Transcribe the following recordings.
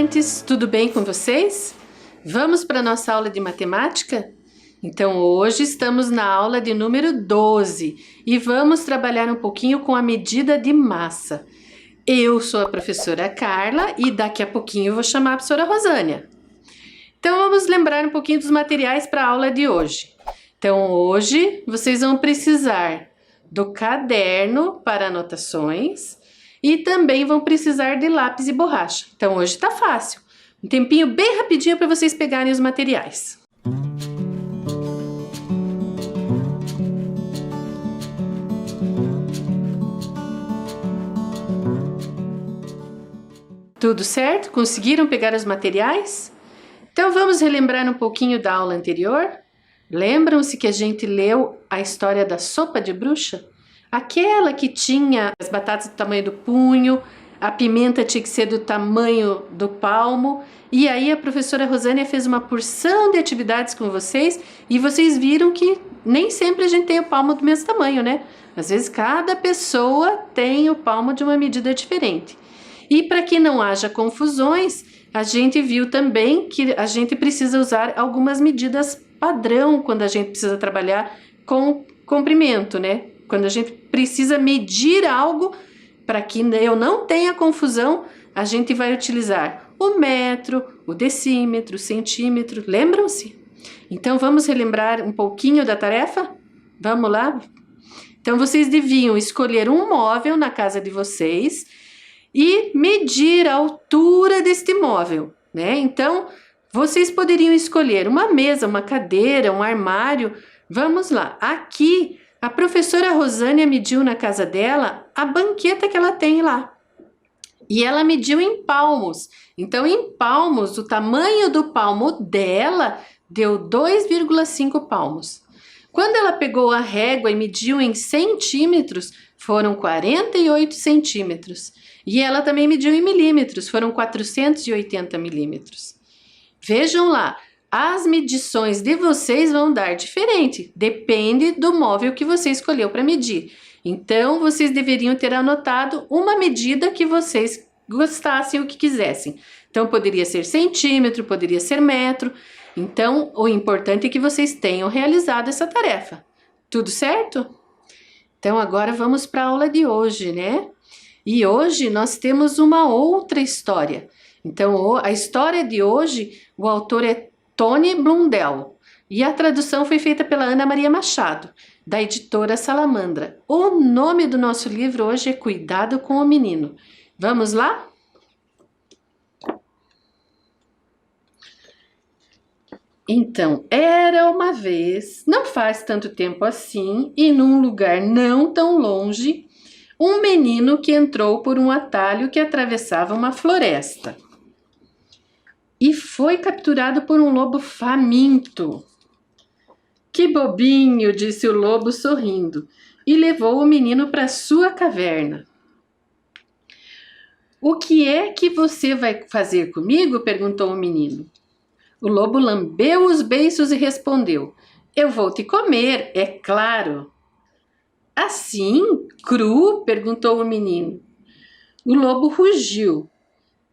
estudantes, tudo bem com vocês? Vamos para a nossa aula de matemática? Então hoje estamos na aula de número 12 e vamos trabalhar um pouquinho com a medida de massa. Eu sou a professora Carla e daqui a pouquinho eu vou chamar a professora Rosânia. Então vamos lembrar um pouquinho dos materiais para a aula de hoje. Então hoje vocês vão precisar do caderno para anotações e também vão precisar de lápis e borracha. Então hoje tá fácil. Um tempinho bem rapidinho para vocês pegarem os materiais. Tudo certo? Conseguiram pegar os materiais? Então vamos relembrar um pouquinho da aula anterior? Lembram-se que a gente leu a história da sopa de bruxa? Aquela que tinha as batatas do tamanho do punho, a pimenta tinha que ser do tamanho do palmo, e aí a professora Rosânia fez uma porção de atividades com vocês, e vocês viram que nem sempre a gente tem o palmo do mesmo tamanho, né? Às vezes cada pessoa tem o palmo de uma medida diferente. E para que não haja confusões, a gente viu também que a gente precisa usar algumas medidas padrão quando a gente precisa trabalhar com comprimento, né? Quando a gente precisa medir algo, para que eu não tenha confusão, a gente vai utilizar o metro, o decímetro, o centímetro, lembram-se? Então vamos relembrar um pouquinho da tarefa? Vamos lá? Então vocês deviam escolher um móvel na casa de vocês e medir a altura deste móvel, né? Então vocês poderiam escolher uma mesa, uma cadeira, um armário. Vamos lá, aqui a professora Rosânia mediu na casa dela a banqueta que ela tem lá. E ela mediu em palmos. Então, em palmos, o tamanho do palmo dela deu 2,5 palmos. Quando ela pegou a régua e mediu em centímetros, foram 48 centímetros. E ela também mediu em milímetros, foram 480 milímetros. Vejam lá. As medições de vocês vão dar diferente, depende do móvel que você escolheu para medir. Então, vocês deveriam ter anotado uma medida que vocês gostassem ou que quisessem. Então, poderia ser centímetro, poderia ser metro. Então, o importante é que vocês tenham realizado essa tarefa. Tudo certo? Então, agora vamos para a aula de hoje, né? E hoje nós temos uma outra história. Então, a história de hoje, o autor é Tony Blundell, e a tradução foi feita pela Ana Maria Machado, da editora Salamandra. O nome do nosso livro hoje é Cuidado com o Menino. Vamos lá? Então, era uma vez, não faz tanto tempo assim, e num lugar não tão longe, um menino que entrou por um atalho que atravessava uma floresta. E foi capturado por um lobo faminto. Que bobinho, disse o lobo sorrindo, e levou o menino para sua caverna. O que é que você vai fazer comigo? Perguntou o menino. O lobo lambeu os beiços e respondeu: eu vou te comer, é claro. Assim, cru? Perguntou o menino. O lobo rugiu.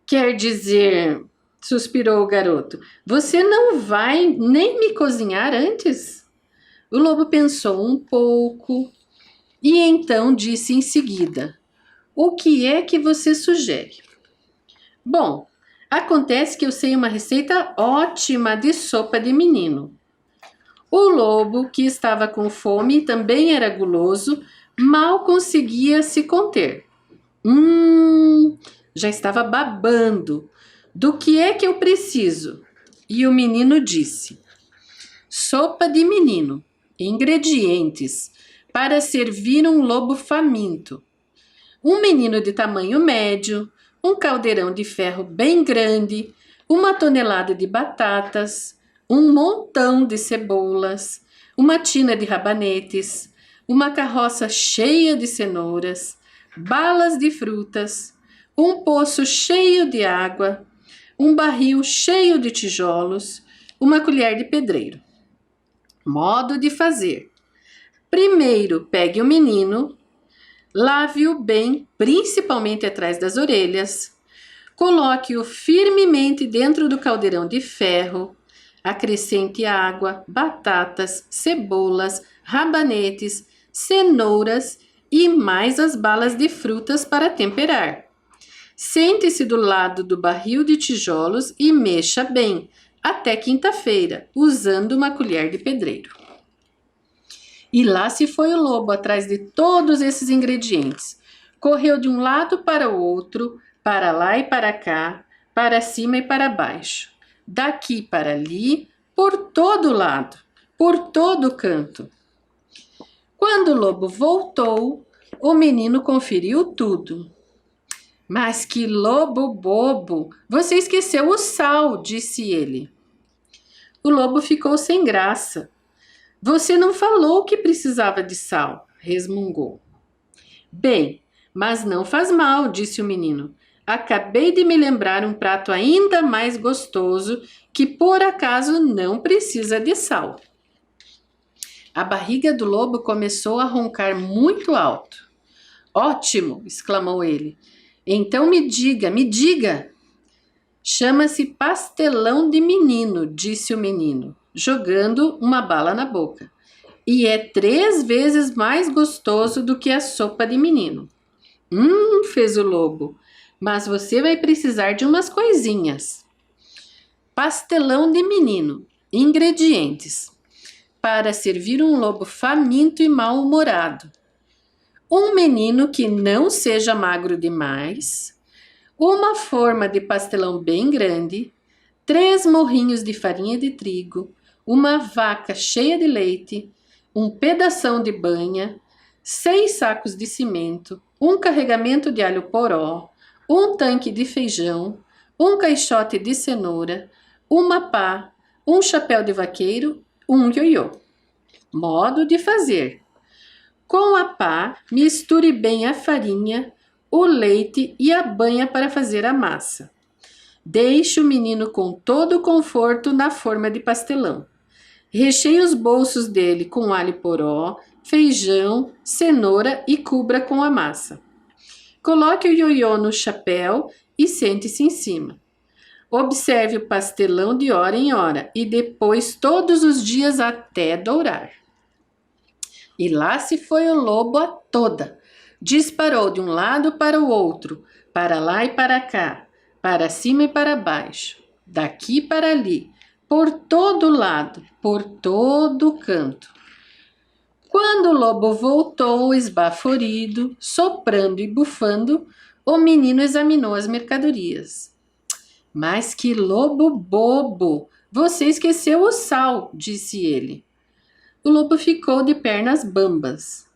Quer dizer, suspirou o garoto, você não vai nem me cozinhar antes? O lobo pensou um pouco e então disse em seguida: o que é que você sugere? Bom, acontece que eu sei uma receita ótima de sopa de menino. O lobo, que estava com fome e também era guloso, mal conseguia se conter. Já estava babando. Do que é que eu preciso? E o menino disse: sopa de menino, ingredientes, para servir um lobo faminto. Um menino de tamanho médio, um caldeirão de ferro bem grande, 1 tonelada de batatas, um montão de cebolas, uma tina de rabanetes, uma carroça cheia de cenouras, balas de frutas, um poço cheio de água, um barril cheio de tijolos, uma colher de pedreiro. Modo de fazer: primeiro, pegue o menino, lave-o bem, principalmente atrás das orelhas, Coloque-o firmemente dentro do caldeirão de ferro. Acrescente água, batatas, cebolas, rabanetes, cenouras e mais as balas de frutas para temperar. Sente-se do lado do barril de tijolos e mexa bem, até quinta-feira, usando uma colher de pedreiro. E lá se foi o lobo atrás de todos esses ingredientes. Correu de um lado para o outro, para lá e para cá, para cima e para baixo. Daqui para ali, por todo lado, por todo canto. Quando o lobo voltou, o menino conferiu tudo. Mas que lobo bobo! Você esqueceu o sal, disse ele. O lobo ficou sem graça. Você não falou que precisava de sal, resmungou. Bem, mas não faz mal, disse o menino. Acabei de me lembrar um prato ainda mais gostoso que por acaso não precisa de sal. A barriga do lobo começou a roncar muito alto. Ótimo! Exclamou ele. Então me diga, me diga! Chama-se pastelão de menino, disse o menino, jogando uma bala na boca. E é 3 vezes mais gostoso do que a sopa de menino. Fez o lobo, mas você vai precisar de umas coisinhas. Pastelão de menino. Ingredientes. Para servir um lobo faminto e mal-humorado. Um menino que não seja magro demais. Uma forma de pastelão bem grande. 3 morrinhos de farinha de trigo. Uma vaca cheia de leite. Um pedação de banha. 6 sacos de cimento. Um carregamento de alho poró. Um tanque de feijão. Um caixote de cenoura. Uma pá. Um chapéu de vaqueiro. Um ioiô. Modo de fazer. Com a pá, misture bem a farinha, o leite e a banha para fazer a massa. Deixe o menino com todo o conforto na forma de pastelão. Recheie os bolsos dele com alho poró, feijão, cenoura e cubra com a massa. Coloque o ioiô no chapéu e sente-se em cima. Observe o pastelão de hora em hora e depois todos os dias até dourar. E lá se foi o lobo a toda. Disparou de um lado para o outro, para lá e para cá, para cima e para baixo, daqui para ali, por todo lado, por todo canto. Quando o lobo voltou esbaforido, soprando e bufando, o menino examinou as mercadorias. Mas que lobo bobo! Você esqueceu o sal, disse ele. O lobo ficou de pernas bambas.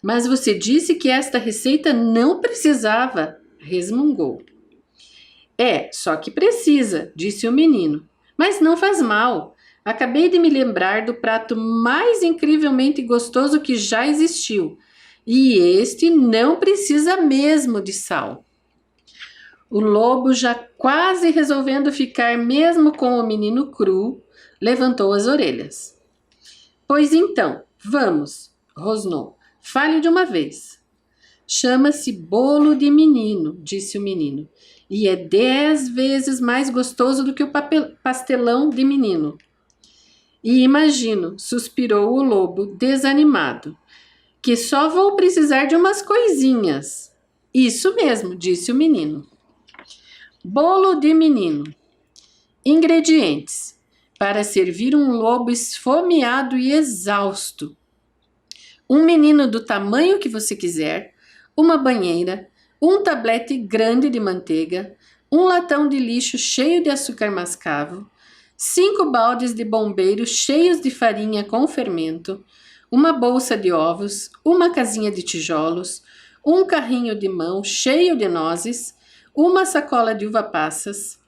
Mas você disse que esta receita não precisava, resmungou. Só que precisa, disse o menino. Mas não faz mal. Acabei de me lembrar do prato mais incrivelmente gostoso que já existiu. E este não precisa mesmo de sal. O lobo, já quase resolvendo ficar mesmo com o menino cru, levantou as orelhas. Pois então, vamos, rosnou, fale de uma vez. Chama-se bolo de menino, disse o menino, e é 10 vezes mais gostoso do que o pastelão de menino. E imagino, suspirou o lobo, desanimado, que só vou precisar de umas coisinhas. Isso mesmo, disse o menino. Bolo de menino. Ingredientes. Para servir um lobo esfomeado e exausto. Um menino do tamanho que você quiser, uma banheira, um tablete grande de manteiga, um latão de lixo cheio de açúcar mascavo, 5 baldes de bombeiro cheios de farinha com fermento, uma bolsa de ovos, uma casinha de tijolos, um carrinho de mão cheio de nozes, uma sacola de uva-passas,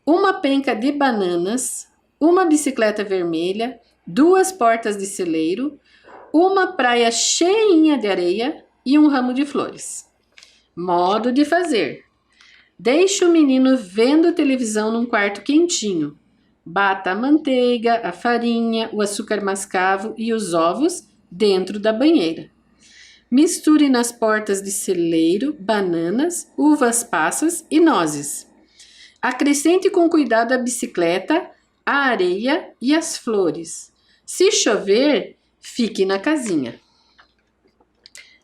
uma penca de bananas, uma bicicleta vermelha, 2 portas de celeiro, uma praia cheinha de areia e um ramo de flores. Modo de fazer. Deixe o menino vendo televisão num quarto quentinho. Bata a manteiga, a farinha, o açúcar mascavo e os ovos dentro da banheira. Misture nas portas de celeiro, bananas, uvas passas e nozes. Acrescente com cuidado a bicicleta, a areia e as flores. Se chover, fique na casinha.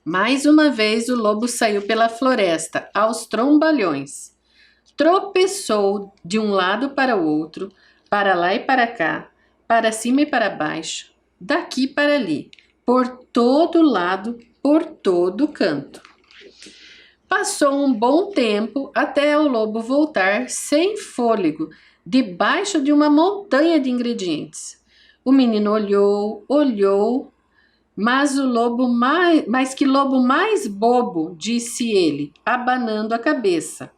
Mais uma vez o lobo saiu pela floresta, aos trombalhões. Tropeçou de um lado para o outro, para lá e para cá, para cima e para baixo, daqui para ali, por todo lado, por todo canto. Passou um bom tempo até o lobo voltar sem fôlego, debaixo de uma montanha de ingredientes. O menino olhou, mas que lobo mais bobo, disse ele, abanando a cabeça.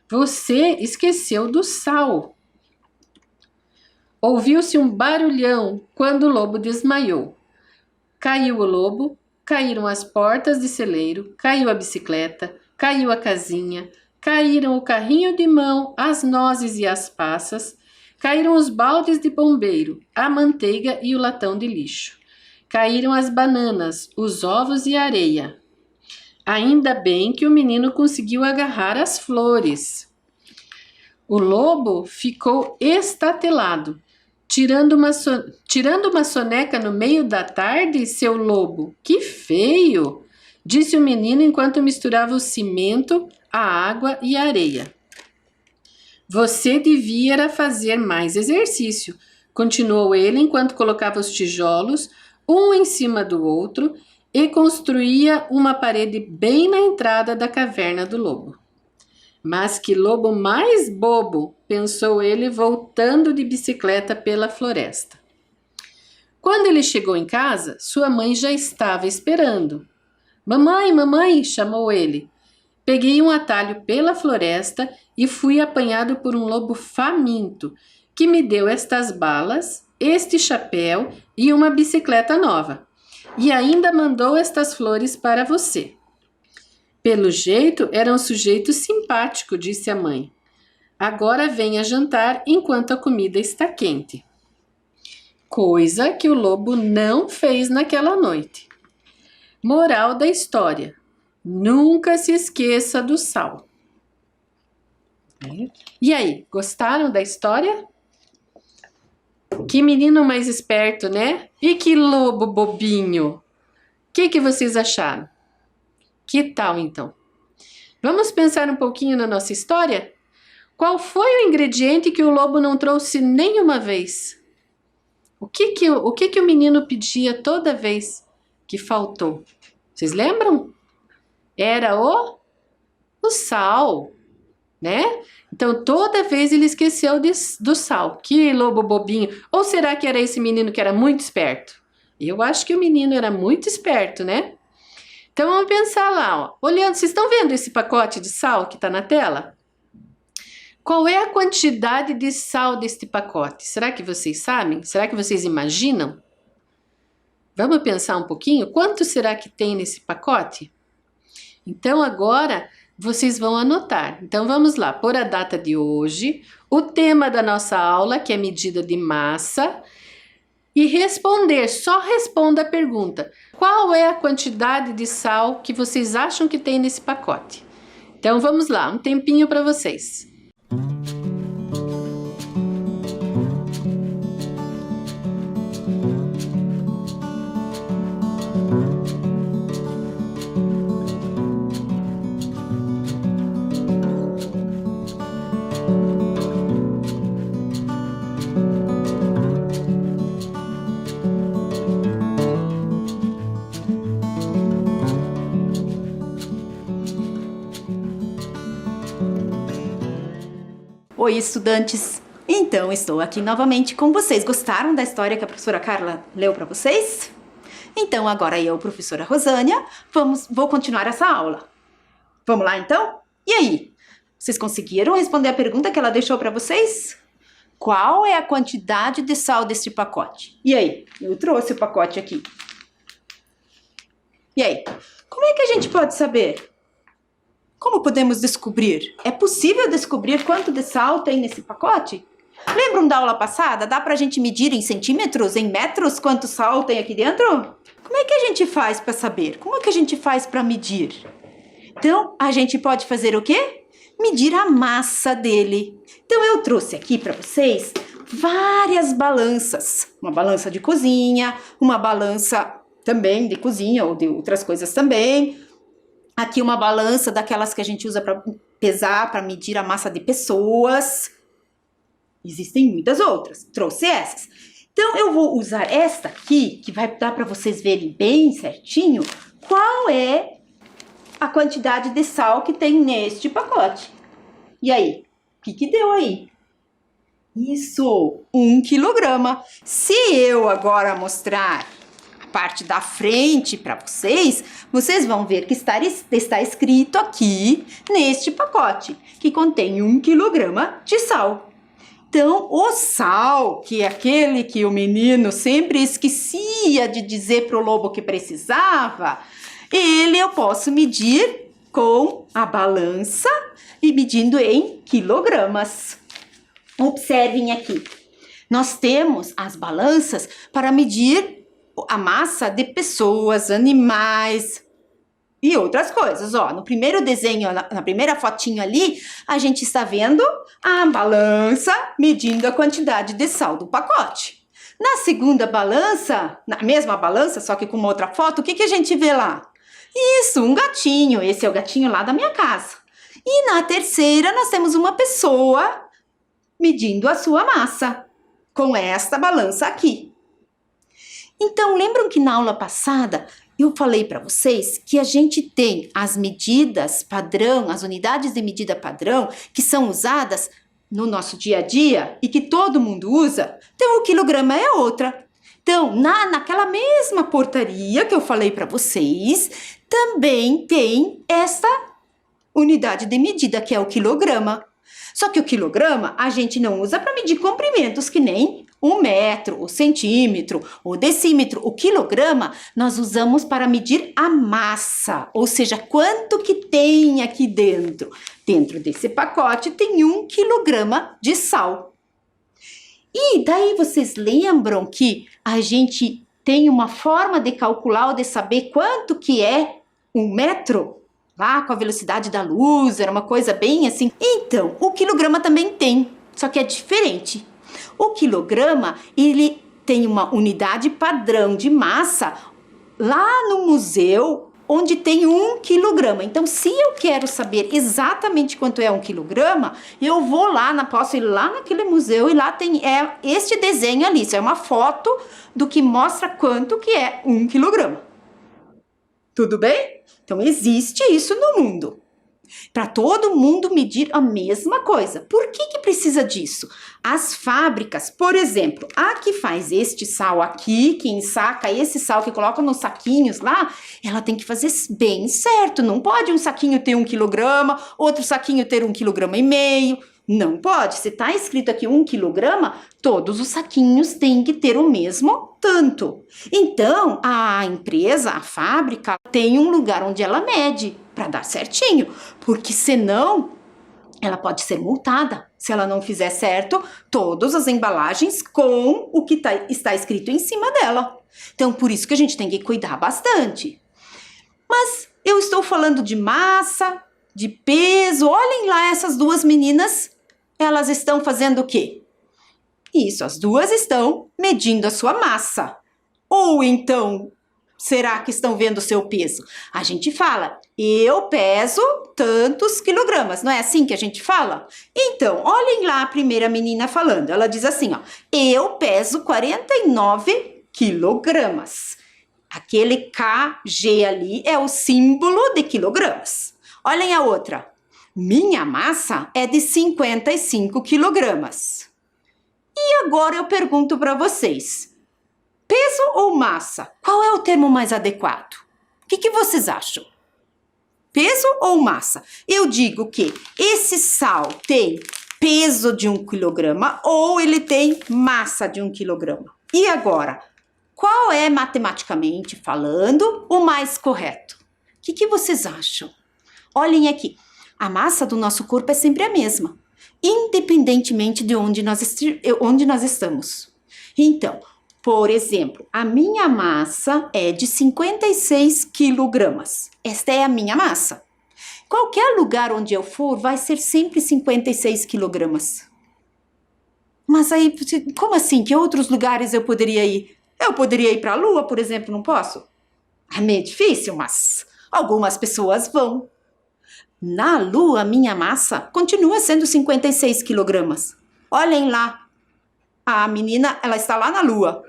Você esqueceu do sal. Ouviu-se um barulhão quando o lobo desmaiou. Caiu o lobo, caíram as portas de celeiro, caiu a bicicleta, caiu a casinha, caíram o carrinho de mão, as nozes e as passas, caíram os baldes de bombeiro, a manteiga e o latão de lixo. Caíram as bananas, os ovos e a areia. Ainda bem que o menino conseguiu agarrar as flores. O lobo ficou estatelado. Tirando uma soneca no meio da tarde, seu lobo, que feio! Disse o menino enquanto misturava o cimento, a água e a areia. Você devia fazer mais exercício, continuou ele enquanto colocava os tijolos, um em cima do outro, e construía uma parede bem na entrada da caverna do lobo. Mas que lobo mais bobo, pensou ele voltando de bicicleta pela floresta. Quando ele chegou em casa, sua mãe já estava esperando. Mamãe, mamãe, chamou ele. Peguei um atalho pela floresta e fui apanhado por um lobo faminto, que me deu estas balas, este chapéu e uma bicicleta nova. E ainda mandou estas flores para você. Pelo jeito, era um sujeito simpático, disse a mãe. Agora venha jantar enquanto a comida está quente. Coisa que o lobo não fez naquela noite. Moral da história: nunca se esqueça do sal. E aí, gostaram da história? Que menino mais esperto, né? E que lobo bobinho. O que vocês acharam? Que tal, então? Vamos pensar um pouquinho na nossa história? Qual foi o ingrediente que o lobo não trouxe nenhuma vez? O que o menino pedia toda vez que faltou? Vocês lembram? Era o sal, né? Então, toda vez ele esqueceu do sal. Que lobo bobinho. Ou será que era esse menino que era muito esperto? Eu acho que o menino era muito esperto, né? Então, vamos pensar lá, ó. Olhando, vocês estão vendo esse pacote de sal que está na tela? Qual é a quantidade de sal deste pacote? Será que vocês sabem? Será que vocês imaginam? Vamos pensar um pouquinho? Quanto será que tem nesse pacote? Então, agora, vocês vão anotar. Então, vamos lá. Por a data de hoje, o tema da nossa aula, que é medida de massa, e responder, só responda a pergunta. Qual é a quantidade de sal que vocês acham que tem nesse pacote? Então vamos lá, um tempinho para vocês. Oi, estudantes! Então, estou aqui novamente com vocês. Gostaram da história que a professora Carla leu para vocês? Então, agora eu, professora Rosânia, vou continuar essa aula. Vamos lá, então? E aí? Vocês conseguiram responder a pergunta que ela deixou para vocês? Qual é a quantidade de sal deste pacote? E aí? Eu trouxe o pacote aqui. E aí? Como é que a gente pode saber? Como podemos descobrir? É possível descobrir quanto de sal tem nesse pacote? Lembram da aula passada? Dá pra gente medir em centímetros, em metros, quanto sal tem aqui dentro? Como é que a gente faz para saber? Como é que a gente faz para medir? Então, a gente pode fazer o quê? medir a massa dele. Então eu trouxe aqui para vocês várias balanças. Uma balança de cozinha, uma balança também de cozinha ou de outras coisas também. Aqui uma balança daquelas que a gente usa para pesar, para medir a massa de pessoas. Existem muitas outras, trouxe essas. Então eu vou usar esta aqui, que vai dar para vocês verem bem certinho qual é a quantidade de sal que tem neste pacote. E aí, o que deu aí? Isso, 1 quilograma. Se eu agora mostrar a parte da frente para vocês, vocês vão ver que está escrito aqui neste pacote, que contém 1 quilograma de sal. Então, o sal, que é aquele que o menino sempre esquecia de dizer para o lobo que precisava, ele eu posso medir com a balança e medindo em quilogramas. Observem aqui, nós temos as balanças para medir a massa de pessoas, animais e outras coisas. Ó, no primeiro desenho, na primeira fotinho ali, a gente está vendo a balança medindo a quantidade de sal do pacote. Na segunda balança, na mesma balança, só que com uma outra foto, o que a gente vê lá? Isso, um gatinho. Esse é o gatinho lá da minha casa. E na terceira, nós temos uma pessoa medindo a sua massa com esta balança aqui. Então, lembram que na aula passada eu falei para vocês que a gente tem as medidas padrão, as unidades de medida padrão que são usadas no nosso dia a dia e que todo mundo usa? Então, o quilograma é outra. Então, naquela mesma portaria que eu falei para vocês, também tem esta unidade de medida, que é o quilograma. Só que o quilograma a gente não usa para medir comprimentos, que nem o metro, o centímetro, o decímetro. O quilograma nós usamos para medir a massa, ou seja, quanto que tem aqui dentro. Dentro desse pacote tem 1 quilograma de sal. E daí vocês lembram que a gente tem uma forma de calcular ou de saber quanto que é 1 metro? Lá com a velocidade da luz, era uma coisa bem assim. Então, o quilograma também tem, só que é diferente. O quilograma, ele tem uma unidade padrão de massa lá no museu, onde tem 1 quilograma. Então, se eu quero saber exatamente quanto é 1 quilograma, eu vou lá, posso ir lá naquele museu e lá tem este desenho ali. Isso é uma foto do que mostra quanto que é 1 quilograma. Tudo bem? Então, existe isso no mundo. Para todo mundo medir a mesma coisa. Por que precisa disso? As fábricas, por exemplo, a que faz este sal aqui, que ensaca esse sal que coloca nos saquinhos lá, ela tem que fazer bem certo. Não pode um saquinho ter 1 quilograma, outro saquinho ter 1,5 quilograma. Não pode. Se está escrito aqui 1 quilograma, todos os saquinhos têm que ter o mesmo tanto. Então, a empresa, a fábrica, tem um lugar onde ela mede para dar certinho, porque senão ela pode ser multada se ela não fizer certo todas as embalagens com o que está escrito em cima dela. Então, por isso que a gente tem que cuidar bastante. Mas eu estou falando de massa, de peso. Olhem lá essas duas meninas, elas estão fazendo o quê? Isso, as duas estão medindo a sua massa. Ou então, será que estão vendo o seu peso? A gente fala, eu peso tantos quilogramas, não é assim que a gente fala? Então, olhem lá a primeira menina falando, ela diz assim, ó, eu peso 49 quilogramas. Aquele KG ali é o símbolo de quilogramas. Olhem a outra, minha massa é de 55 quilogramas. E agora eu pergunto para vocês, peso ou massa? Qual é o termo mais adequado? O que vocês acham? Peso ou massa? Eu digo que esse sal tem peso de 1 quilograma ou ele tem massa de 1 quilograma. E agora, qual é matematicamente falando o mais correto? O que vocês acham? Olhem aqui, a massa do nosso corpo é sempre a mesma, independentemente de onde nós estamos. Então, por exemplo, a minha massa é de 56 quilogramas. Esta é a minha massa. Qualquer lugar onde eu for vai ser sempre 56 quilogramas. Mas aí, como assim? Que outros lugares eu poderia ir? Eu poderia ir para a Lua, por exemplo, não posso? É meio difícil, mas algumas pessoas vão. Na Lua, minha massa continua sendo 56 quilogramas. Olhem lá. A menina, ela está lá na Lua.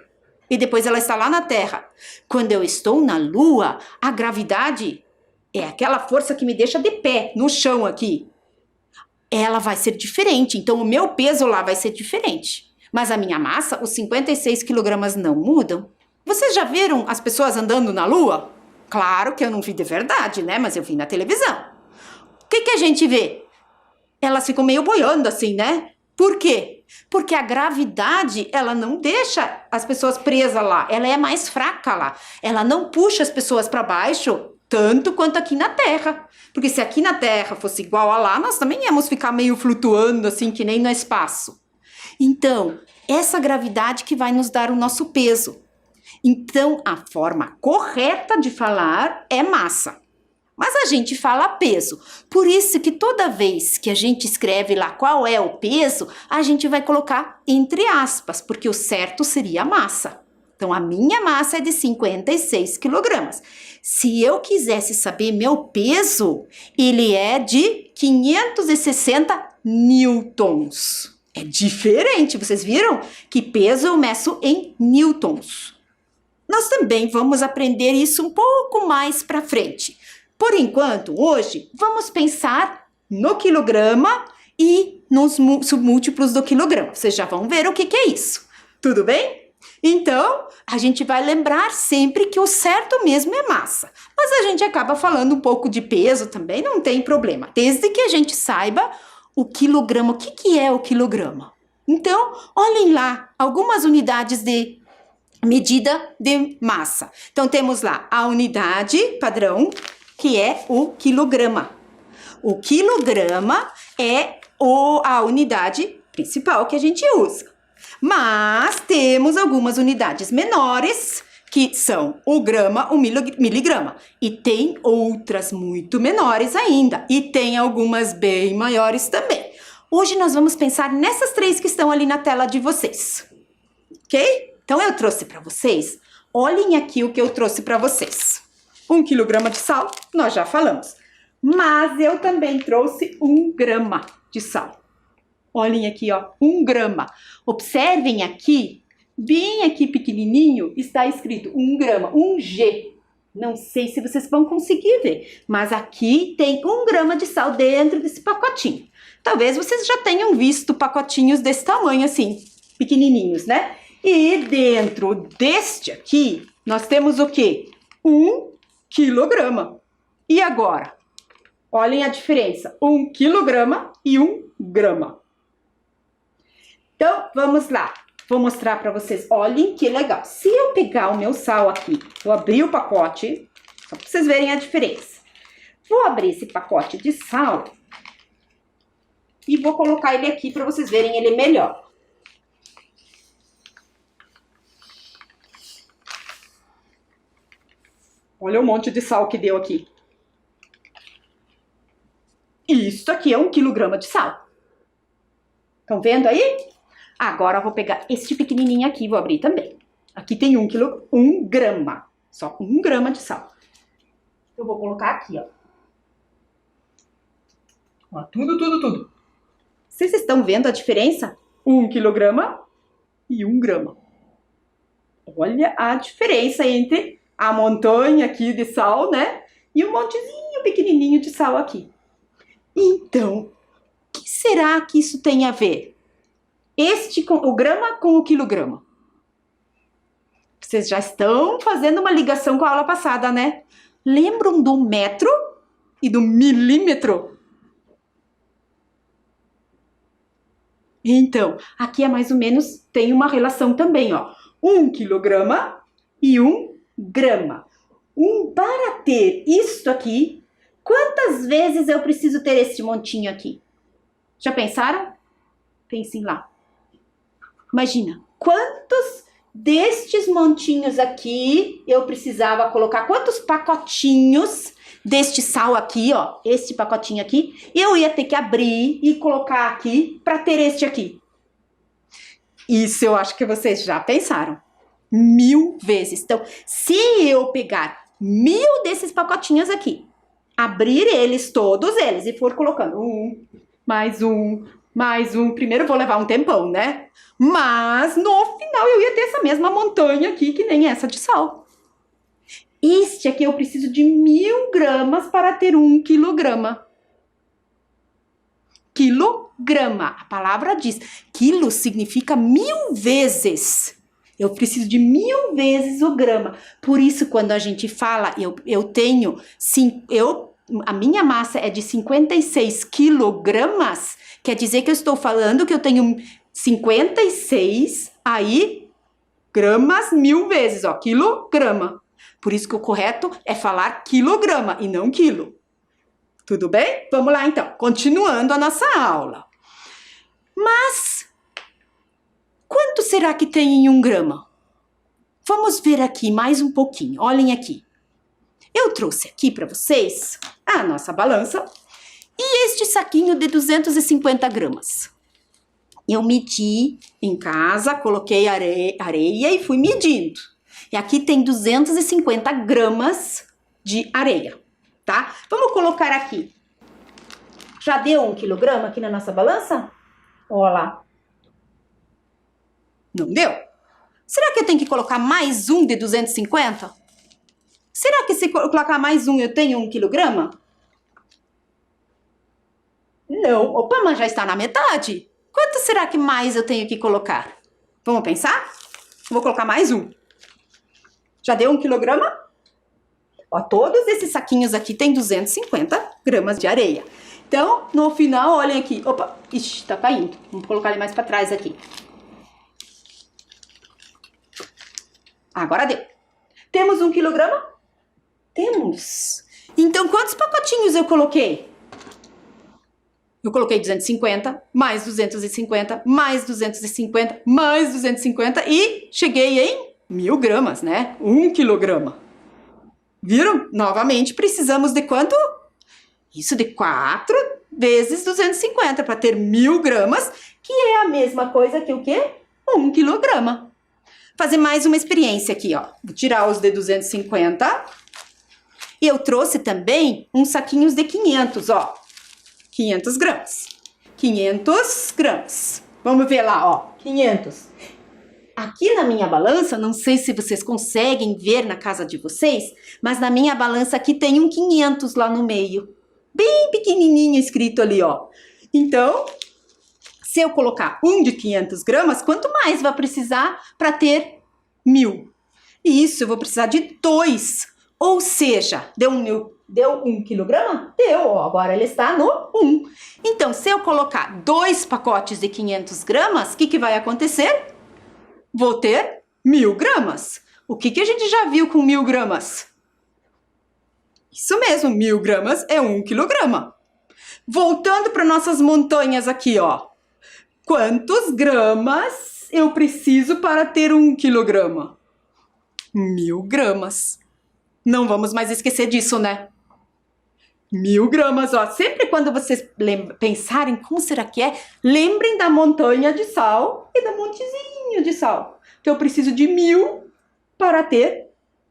E depois ela está lá na Terra. Quando eu estou na Lua, a gravidade é aquela força que me deixa de pé, no chão aqui. Ela vai ser diferente. Então, o meu peso lá vai ser diferente. Mas a minha massa, os 56 quilogramas não mudam. Vocês já viram as pessoas andando na Lua? Claro que eu não vi de verdade, né? Mas eu vi na televisão. O que a gente vê? Elas ficam meio boiando assim, né? Por quê? Porque a gravidade, ela não deixa as pessoas presas lá. Ela é mais fraca lá. Ela não puxa as pessoas para baixo tanto quanto aqui na Terra. Porque se aqui na Terra fosse igual a lá, nós também íamos ficar meio flutuando assim, que nem no espaço. Então, essa gravidade que vai nos dar o nosso peso. Então, a forma correta de falar é massa. Mas a gente fala peso. Por isso que toda vez que a gente escreve lá qual é o peso, a gente vai colocar entre aspas, porque o certo seria massa. Então, a minha massa é de 56 quilogramas. Se eu quisesse saber meu peso, ele é de 560 newtons. É diferente, vocês viram? Que peso eu meço em newtons. Nós também vamos aprender isso um pouco mais para frente. Por enquanto, hoje, vamos pensar no quilograma e nos submúltiplos do quilograma. Vocês já vão ver o que é isso. Tudo bem? Então, a gente vai lembrar sempre que o certo mesmo é massa. Mas a gente acaba falando um pouco de peso também, não tem problema. Desde que a gente saiba o quilograma, o que é o quilograma. Então, olhem lá, algumas unidades de medida de massa. Então, temos lá a unidade padrão, que é o quilograma. O quilograma é a unidade principal que a gente usa. Mas temos algumas unidades menores, que são o grama, o miligrama. E tem outras muito menores ainda. E tem algumas bem maiores também. Hoje nós vamos pensar nessas três que estão ali na tela de vocês. Ok? Então eu trouxe para vocês, olhem aqui o que eu trouxe para vocês. 1 quilograma de sal, nós já falamos. Mas eu também trouxe 1 grama de sal. Olhem aqui, ó, 1 grama. Observem aqui, bem aqui pequenininho, está escrito 1 grama, 1 G. Não sei se vocês vão conseguir ver, mas aqui tem 1 grama de sal dentro desse pacotinho. Talvez vocês já tenham visto pacotinhos desse tamanho assim, pequenininhos, né? E dentro deste aqui, nós temos o quê? 1 quilograma. E agora? Olhem a diferença. 1 quilograma e 1 grama. Então, vamos lá. Vou mostrar para vocês. Olhem que legal. Se eu pegar o meu sal aqui, vou abrir o pacote, só para vocês verem a diferença. Vou abrir esse pacote de sal e vou colocar ele aqui para vocês verem ele melhor. Olha o monte de sal que deu aqui. Isso aqui é 1 quilograma de sal. Estão vendo aí? Agora eu vou pegar este pequenininho aqui, vou abrir também. Aqui tem 1 grama. Só 1 grama de sal. Eu vou colocar aqui, ó. Ó, tudo. Vocês estão vendo a diferença? 1 quilograma e 1 grama. Olha a diferença entre a montanha aqui de sal, né? E um montezinho pequenininho de sal aqui. Então, o que será que isso tem a ver? O grama com o quilograma. Vocês já estão fazendo uma ligação com a aula passada, né? Lembram do metro e do milímetro? Então, aqui é mais ou menos, tem uma relação também, ó. 1 quilograma e 1 grama. Para ter isto aqui, quantas vezes eu preciso ter este montinho aqui? Já pensaram? Pensem lá. Imagina, quantos destes montinhos aqui eu precisava colocar? Quantos pacotinhos deste sal aqui, ó, este pacotinho aqui, eu ia ter que abrir e colocar aqui para ter este aqui. Isso eu acho que vocês já pensaram. 1000 vezes. Então, se eu pegar 1000 desses pacotinhos aqui, abrir eles, todos eles, e for colocando mais um. Primeiro eu vou levar um tempão, né? Mas no final eu ia ter essa mesma montanha aqui, que nem essa de sal. Este aqui eu preciso de 1000 gramas para ter 1 quilograma. Quilograma, a palavra diz. Quilo significa 1000 vezes. Eu preciso de 1000 vezes o grama. Por isso, quando a gente fala, a minha massa é de 56 quilogramas, quer dizer que eu estou falando que eu tenho 56 gramas 1000 vezes, ó, quilograma. Por isso que o correto é falar quilograma e não quilo. Tudo bem? Vamos lá então, continuando a nossa aula. Mas, quanto será que tem em 1 grama? Vamos ver aqui mais um pouquinho, olhem aqui. Eu trouxe aqui para vocês a nossa balança e este saquinho de 250 gramas. Eu medi em casa, coloquei areia e fui medindo. E aqui tem 250 gramas de areia, tá? Vamos colocar aqui. Já deu 1 quilograma aqui na nossa balança? Olha lá. Não deu? Será que eu tenho que colocar mais um de 250? Será que se colocar mais um eu tenho 1 quilograma? Não. Opa, mas já está na metade. Quanto será que mais eu tenho que colocar? Vamos pensar? Vou colocar mais um. Já deu 1 quilograma? Ó, todos esses saquinhos aqui tem 250 gramas de areia. Então, no final, olhem aqui. Opa, ixi, tá caindo. Vamos colocar ele mais para trás aqui. Agora deu. Temos 1 quilograma? Temos. Então, quantos pacotinhos eu coloquei? Eu coloquei 250, mais 250, mais 250, mais 250 e cheguei em 1000 gramas, né? 1 quilograma. Viram? Novamente, precisamos de quanto? Isso de 4 vezes 250 para ter 1000 gramas, que é a mesma coisa que o quê? 1 quilograma. Fazer mais uma experiência aqui, ó. Vou tirar os de 250. E eu trouxe também uns saquinhos de 500, ó. 500 gramas. 500 gramas. Vamos ver lá, ó. 500. Aqui na minha balança, não sei se vocês conseguem ver na casa de vocês, mas na minha balança aqui tem um 500 lá no meio. Bem pequenininho escrito ali, ó. Então, se eu colocar um de 500 gramas, quanto mais vai precisar para ter 1000? Isso, eu vou precisar de 2. Ou seja, deu 1 quilograma? Deu, ó, agora ele está no 1. Então, se eu colocar 2 pacotes de 500 gramas, o que vai acontecer? Vou ter 1000 gramas. O que a gente já viu com 1000 gramas? Isso mesmo, 1000 gramas é 1 quilograma. Voltando para nossas montanhas aqui, ó. Quantos gramas eu preciso para ter 1 quilograma? 1000 gramas. Não vamos mais esquecer disso, né? 1000 gramas, ó. Sempre quando vocês pensarem como será que é, lembrem da montanha de sal e do montezinho de sal. Que eu preciso de 1000 para ter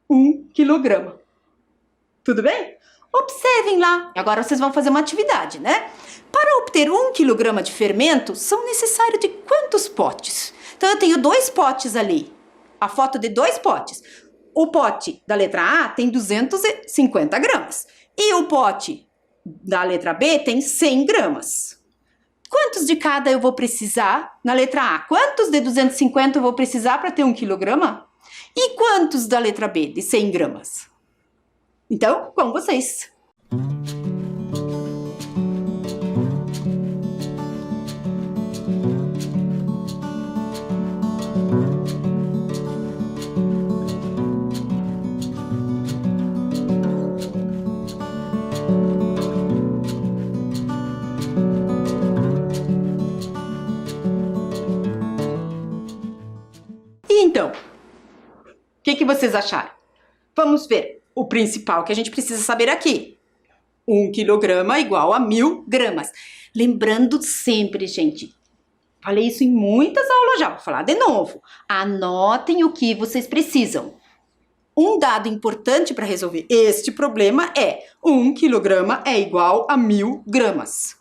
1 quilograma. Tudo bem? Observem lá. Agora vocês vão fazer uma atividade, né? Para obter 1 quilograma de fermento, são necessários de quantos potes? Então, eu tenho 2 potes ali. A foto de 2 potes. O pote da letra A tem 250 gramas. E o pote da letra B tem 100 gramas. Quantos de cada eu vou precisar na letra A? Quantos de 250 eu vou precisar para ter 1 quilograma? E quantos da letra B, de 100 gramas? Então, com vocês. E então, o que vocês acharam? Vamos ver o principal que a gente precisa saber aqui. 1 quilograma igual a 1000 gramas. Lembrando sempre, gente, falei isso em muitas aulas já, vou falar de novo. Anotem o que vocês precisam. Um dado importante para resolver este problema é 1 quilograma é igual a 1000 gramas.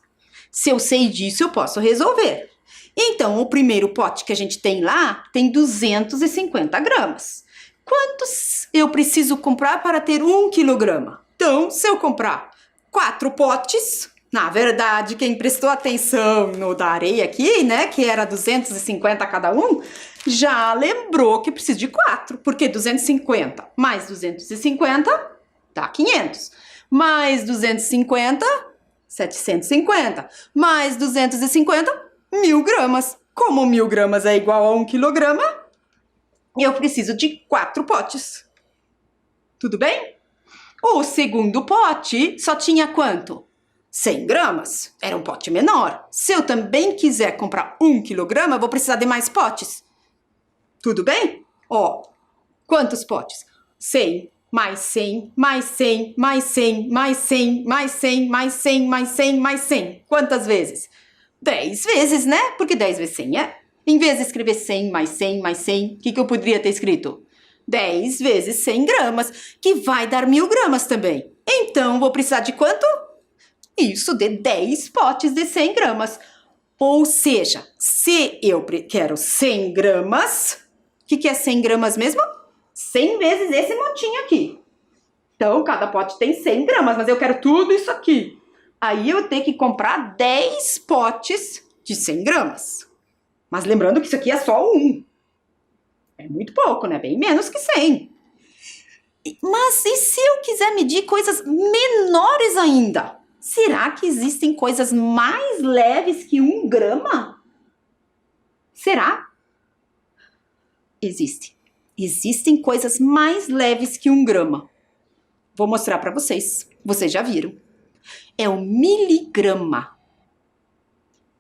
Se eu sei disso, eu posso resolver. Então, o primeiro pote que a gente tem lá tem 250 gramas. Quantos eu preciso comprar para ter 1 quilograma? Então, se eu comprar 4 potes, na verdade, quem prestou atenção no da areia aqui, né, que era 250 cada um, já lembrou que precisa de 4, porque 250 mais 250 dá 500, mais 250, 750, mais 250, 1000 gramas. Como 1000 gramas é igual a 1 quilograma, eu preciso de 4 potes. Tudo bem? O segundo pote só tinha quanto? 100 gramas. Era um pote menor. Se eu também quiser comprar 1 quilograma, eu vou precisar de mais potes. Tudo bem? Ó, quantos potes? 100, mais 100, mais 100, mais 100, mais 100, mais 100, mais 100, mais 100, mais 100. Quantas vezes? 10 vezes, né? Porque 10 vezes 100 é. Em vez de escrever 100 mais 100 mais 100, o que eu poderia ter escrito? 10 vezes 100 gramas, que vai dar 1000 gramas também. Então, vou precisar de quanto? Isso, de 10 potes de 100 gramas. Ou seja, se eu quero 100 gramas, o que é 100 gramas mesmo? 100 vezes esse montinho aqui. Então, cada pote tem 100 gramas, mas eu quero tudo isso aqui. Aí eu tenho que comprar 10 potes de 100 gramas. Mas lembrando que isso aqui é só um. É muito pouco, né? Bem menos que 100. Mas e se eu quiser medir coisas menores ainda? Será que existem coisas mais leves que 1 grama? Será? Existe. Existem coisas mais leves que 1 grama. Vou mostrar para vocês. Vocês já viram. É o miligrama.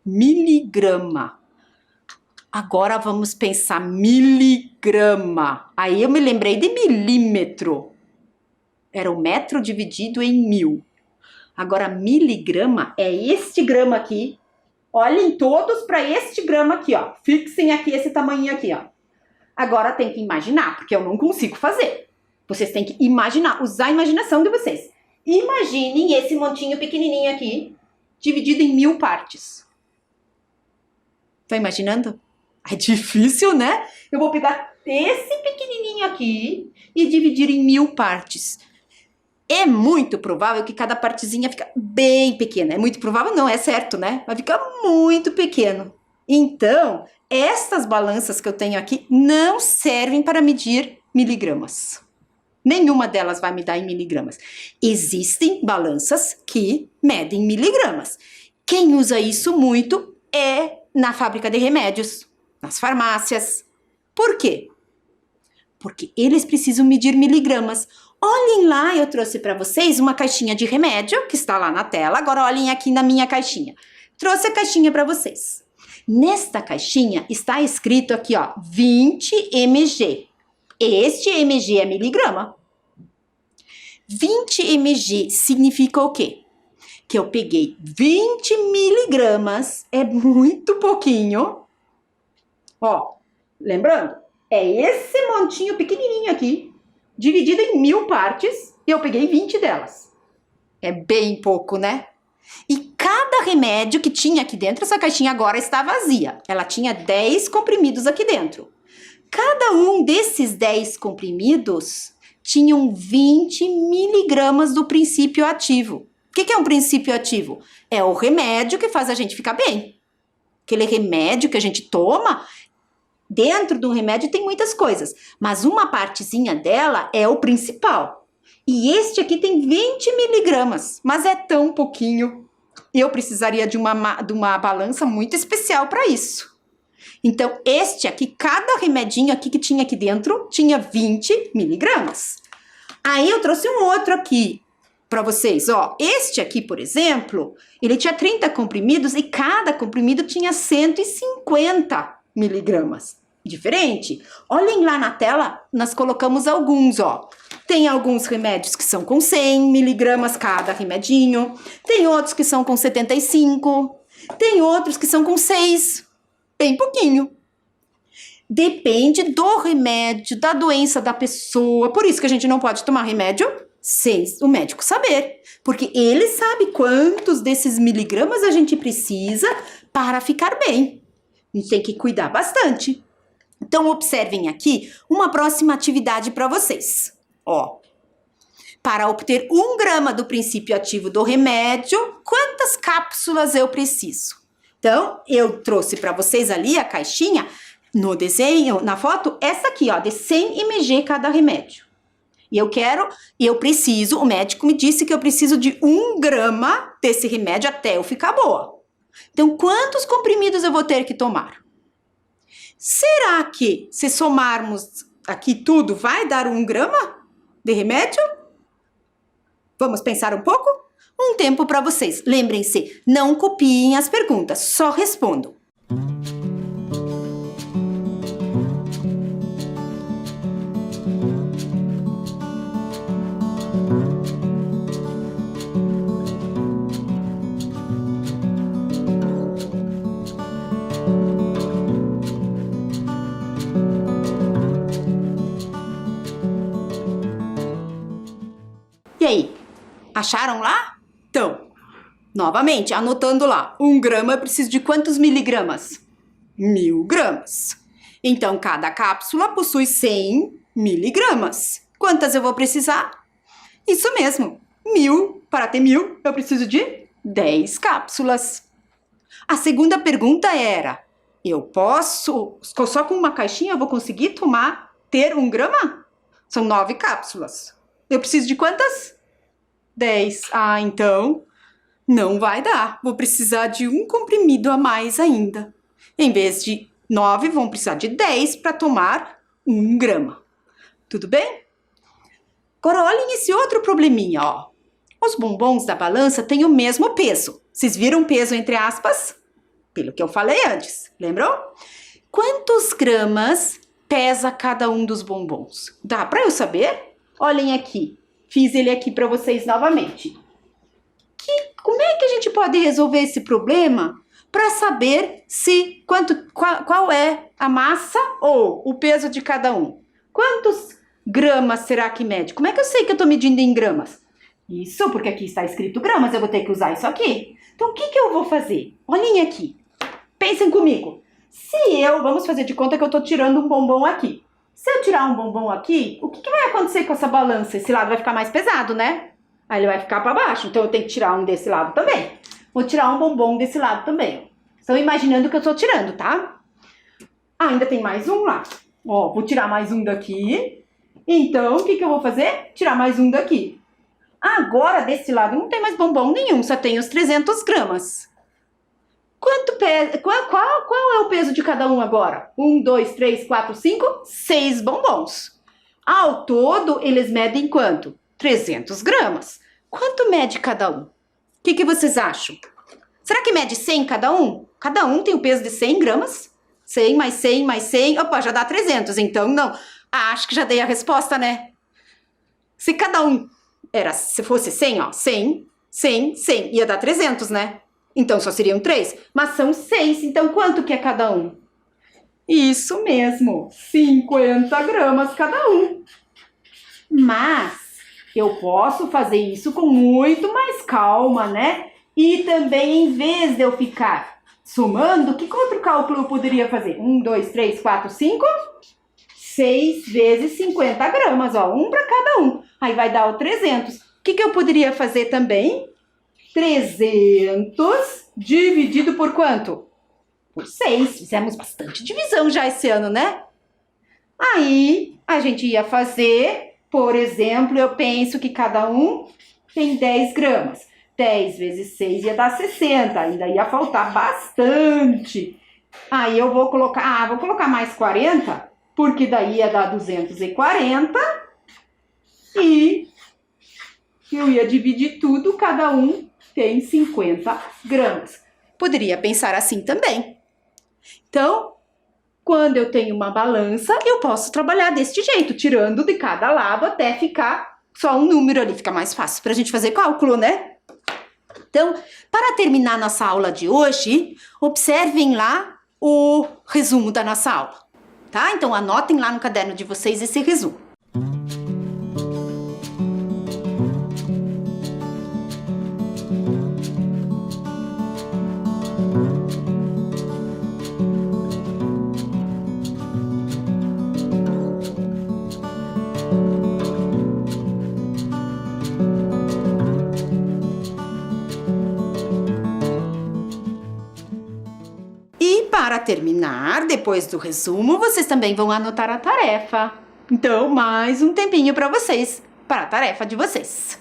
Miligrama. Agora vamos pensar miligrama. Aí eu me lembrei de milímetro. Era o metro dividido em 1000. Agora miligrama é este grama aqui. Olhem todos para este grama aqui, ó. Fixem aqui esse tamanho aqui, ó. Agora tem que imaginar, porque eu não consigo fazer. Vocês têm que imaginar, usar a imaginação de vocês. Imaginem esse montinho pequenininho aqui, dividido em 1000 partes. Tá imaginando? É difícil, né? Eu vou pegar esse pequenininho aqui e dividir em 1000 partes. É muito provável que cada partezinha fica bem pequena. É muito provável, não, é certo, né? Vai ficar muito pequeno. Então, estas balanças que eu tenho aqui não servem para medir miligramas. Nenhuma delas vai me dar em miligramas. Existem balanças que medem miligramas. Quem usa isso muito é na fábrica de remédios, nas farmácias. Por quê? Porque eles precisam medir miligramas. Olhem lá, eu trouxe para vocês uma caixinha de remédio que está lá na tela. Agora olhem aqui na minha caixinha. Trouxe a caixinha para vocês. Nesta caixinha está escrito aqui, ó, 20 mg. Este mg é miligrama. 20 mg significa o quê? Que eu peguei 20 miligramas, é muito pouquinho. Ó, lembrando, é esse montinho pequenininho aqui, dividido em 1000 partes, e eu peguei 20 delas. É bem pouco, né? E cada remédio que tinha aqui dentro, essa caixinha agora está vazia. Ela tinha 10 comprimidos aqui dentro. Cada um desses 10 comprimidos tinham 20 miligramas do princípio ativo. O que é um princípio ativo? É o remédio que faz a gente ficar bem. Aquele remédio que a gente toma, dentro do remédio tem muitas coisas, mas uma partezinha dela é o principal. E este aqui tem 20 miligramas, mas é tão pouquinho. Eu precisaria de uma balança muito especial para isso. Então, este aqui, cada remedinho aqui que tinha aqui dentro, tinha 20 miligramas. Aí eu trouxe um outro aqui para vocês, ó. Este aqui, por exemplo, ele tinha 30 comprimidos e cada comprimido tinha 150 miligramas. diferente. Olhem lá na tela, nós colocamos alguns, ó. Tem alguns remédios que são com 100 miligramas cada remedinho. Tem outros que são com 75. Tem outros que são com 6. Bem pouquinho. Depende do remédio, da doença da pessoa. Por isso que a gente não pode tomar remédio sem o médico saber. Porque ele sabe quantos desses miligramas a gente precisa para ficar bem. A gente tem que cuidar bastante. Então, observem aqui uma próxima atividade para vocês. Ó, para obter 1 grama do princípio ativo do remédio, quantas cápsulas eu preciso? Então, eu trouxe para vocês ali a caixinha, no desenho, na foto, essa aqui, ó, de 100 mg cada remédio. E eu preciso, o médico me disse que eu preciso de 1 grama desse remédio até eu ficar boa. Então, quantos comprimidos eu vou ter que tomar? Será que, se somarmos aqui tudo, vai dar 1 grama de remédio? Vamos pensar um pouco? Um tempo para vocês. Lembrem-se, não copiem as perguntas, só respondam. E aí, acharam lá? Então, novamente, anotando lá, 1 grama eu preciso de quantos miligramas? 1000 gramas. Então, cada cápsula possui 100 miligramas. Quantas eu vou precisar? Isso mesmo, 1000. Para ter 1000, eu preciso de 10 cápsulas. A segunda pergunta era, eu posso, só com uma caixinha eu vou conseguir ter 1 grama? São 9 cápsulas. Eu preciso de quantas? 10. Ah, então não vai dar. Vou precisar de 1 comprimido a mais ainda. Em vez de 9, vão precisar de 10 para tomar 1 grama. Tudo bem? Agora olhem esse outro probleminha, ó. Os bombons da balança têm o mesmo peso. Vocês viram peso entre aspas? Pelo que eu falei antes, lembrou? Quantos gramas pesa cada um dos bombons? Dá para eu saber? Olhem aqui, fiz ele aqui para vocês novamente. Como é que a gente pode resolver esse problema para saber qual é a massa ou o peso de cada um? Quantos gramas será que mede? Como é que eu sei que eu estou medindo em gramas? Isso, porque aqui está escrito gramas, eu vou ter que usar isso aqui. Então, o que eu vou fazer? Olhem aqui, pensem comigo. Vamos fazer de conta que eu estou tirando um bombom aqui. Se eu tirar um bombom aqui, o que vai acontecer com essa balança? Esse lado vai ficar mais pesado, né? Aí ele vai ficar para baixo, então eu tenho que tirar um desse lado também. Vou tirar um bombom desse lado também. Estão imaginando que eu estou tirando, tá? Ah, ainda tem mais um lá. Ó, vou tirar mais um daqui. Então, o que eu vou fazer? Tirar mais um daqui. Agora, desse lado, não tem mais bombom nenhum, só tem os 300 gramas. Quanto pesa? Qual é o peso de cada um agora? 1, 2, 3, 4, 5, 6 bombons. Ao todo, eles medem quanto? 300 gramas. Quanto mede cada um? O que vocês acham? Será que mede 100 cada um? Cada um tem o peso de 100 gramas? 100 mais 100 mais 100, opa, já dá 300, então não. Ah, acho que já dei a resposta, né? Se cada um se fosse 100, ó, 100, 100, 100, ia dar 300, né? Então só seriam 3, mas são 6, então quanto que é cada um? Isso mesmo, 50 gramas cada um. Mas eu posso fazer isso com muito mais calma, né? E também, em vez de eu ficar somando, que outro cálculo eu poderia fazer? 1, 2, 3, 4, 5, 6 vezes 50 gramas, ó, um para cada um. Aí vai dar o 300. O que eu poderia fazer também? 300 dividido por quanto? Por 6. Fizemos bastante divisão já esse ano, né? Aí, a gente ia fazer, por exemplo, eu penso que cada um tem 10 gramas. 10 vezes 6 ia dar 60, ainda ia faltar bastante. Aí eu vou colocar mais 40, porque daí ia dar 240 e eu ia dividir tudo, cada um tem 50 gramas. Poderia pensar assim também. Então, Quando eu tenho uma balança, eu posso trabalhar deste jeito, tirando de cada lado até ficar só um número ali. Fica mais fácil para a gente fazer cálculo, né? Então, para terminar nossa aula de hoje, observem lá o resumo da nossa aula, tá? Então, anotem lá no caderno de vocês esse resumo. Para terminar, depois do resumo, vocês também vão anotar a tarefa. Então, mais um tempinho para vocês, para a tarefa de vocês.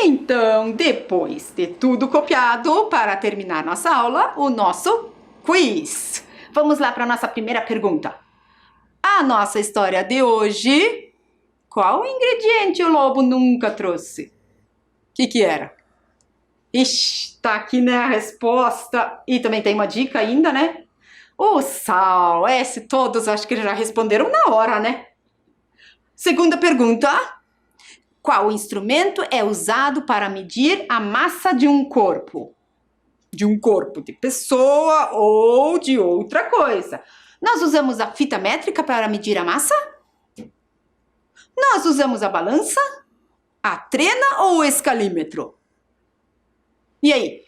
Então, depois de tudo copiado, para terminar nossa aula, o nosso quiz. Vamos lá para a nossa primeira pergunta. A nossa história de hoje, qual ingrediente o lobo nunca trouxe? O que era? Ixi, tá aqui, né, a resposta. E também tem uma dica ainda, né? O sal. Esse todos acho que já responderam na hora, né? Segunda pergunta. Qual instrumento é usado para medir a massa de um corpo? De um corpo de pessoa ou de outra coisa. Nós usamos a fita métrica para medir a massa? Nós usamos a balança, a trena ou o escalímetro? E aí?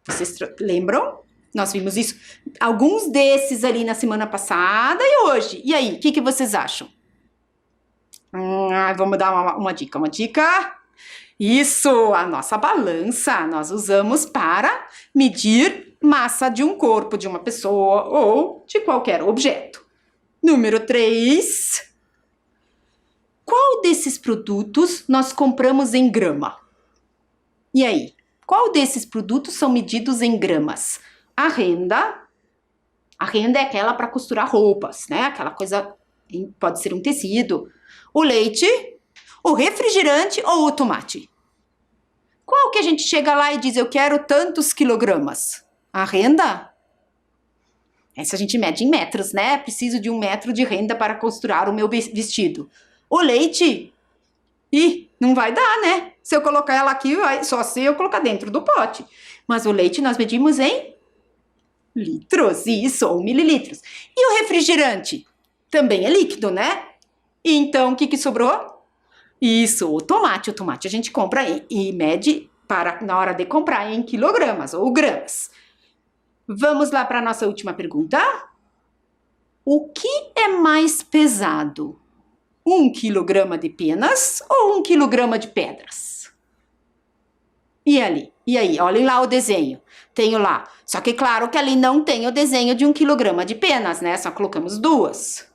Vocês lembram? Nós vimos isso. Alguns desses ali na semana passada e hoje. E aí, o que vocês acham? Vamos dar uma dica. Uma dica. Isso, a nossa balança nós usamos para medir massa de um corpo, de uma pessoa ou de qualquer objeto. Número 3. Qual desses produtos nós compramos em grama? E aí? Qual desses produtos são medidos em gramas? A renda é aquela para costurar roupas, né? Aquela coisa, pode ser um tecido. O leite, o refrigerante ou o tomate? Qual que a gente chega lá e diz, eu quero tantos quilogramas? A renda? Essa a gente mede em metros, né? Preciso de 1 metro de renda para costurar o meu vestido. O leite? Ih, não vai dar, né? Se eu colocar ela aqui, só se eu colocar dentro do pote. Mas o leite nós medimos em litros, isso, ou mililitros. E o refrigerante? Também é líquido, né? Então, o que sobrou? Isso, o tomate. O tomate a gente compra e mede na hora de comprar em quilogramas ou gramas. Vamos lá para a nossa última pergunta. O que é mais pesado? 1 quilograma de penas ou 1 quilograma de pedras? E ali? E aí? Olhem lá o desenho. Tenho lá. Só que claro que ali não tem o desenho de 1 quilograma de penas, né? Só colocamos 2.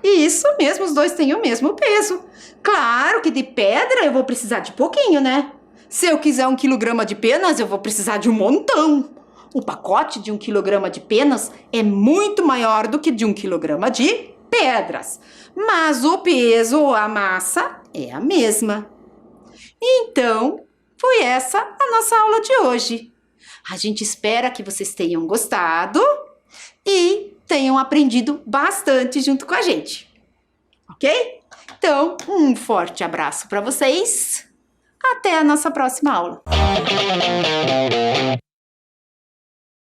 E isso mesmo, os dois têm o mesmo peso. Claro que de pedra eu vou precisar de pouquinho, né? Se eu quiser 1 quilograma de penas, eu vou precisar de um montão. O pacote de 1 quilograma de penas é muito maior do que de 1 quilograma de pedras. Mas o peso, a massa, é a mesma. Então, foi essa a nossa aula de hoje. A gente espera que vocês tenham gostado e tenham aprendido bastante junto com a gente, ok? Então, um forte abraço para vocês. Até a nossa próxima aula.